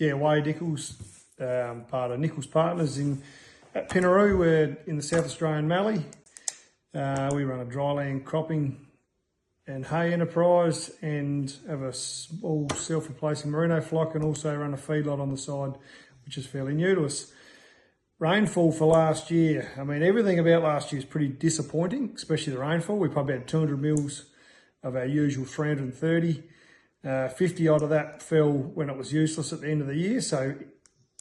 Yeah, Wade Nickolls, part of Nickolls Partners at Pinnaroo. We're in the South Australian Mallee. We run a dryland cropping and hay enterprise and have a small self-replacing merino flock, and also run a feedlot on the side, which is fairly new to us. Rainfall for last year, I mean, everything about last year is pretty disappointing, especially the rainfall. We probably had 200 mils of our usual 330. 50 odd of that fell when it was useless at the end of the year. So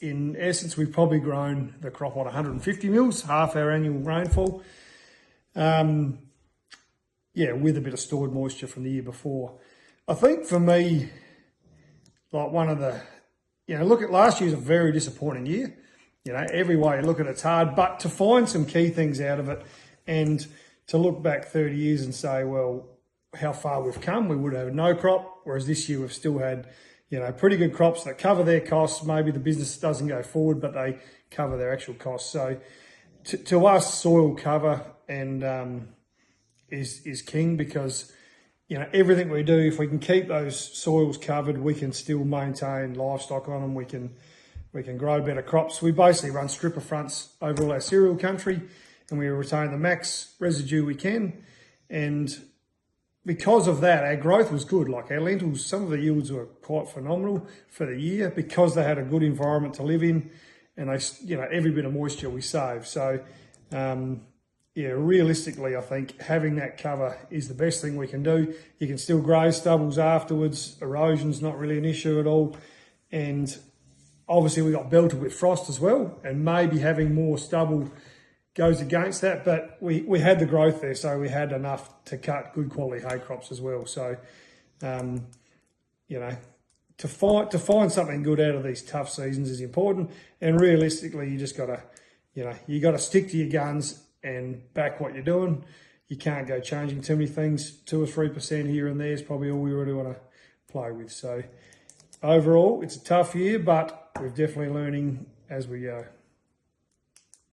in essence, we've probably grown the crop on 150 mils, half our annual rainfall. Yeah, with a bit of stored moisture from the year before. I think for me, like one of the, look at last year's a very disappointing year. Every way you look at it's hard, but to find some key things out of it and to look back 30 years and say, well, how far we've come. We would have had no crop, whereas this year we've still had, pretty good crops that cover their costs. Maybe the business doesn't go forward, but they cover their actual costs. So to us, soil cover and is king, because everything we do, if we can keep those soils covered, we can still maintain livestock on them. We can grow better crops. We basically run stripper fronts over all our cereal country, and we retain the max residue we can. And because of that, our growth was good. Like our lentils, some of the yields were quite phenomenal for the year because they had a good environment to live in, and they, every bit of moisture we save. So, yeah, realistically, I think having that cover is the best thing we can do. You can still graze stubbles afterwards. Erosion's not really an issue at all. And obviously we got belted with frost as well, and maybe having more stubble goes against that, but we had the growth there, so we had enough to cut good quality hay crops as well. So, to find something good out of these tough seasons is important. And realistically, you just gotta, you gotta stick to your guns and back what you're doing. You can't go changing too many things. 2 or 3% here and there is probably all we really want to play with. So overall, it's a tough year, but we're definitely learning as we go.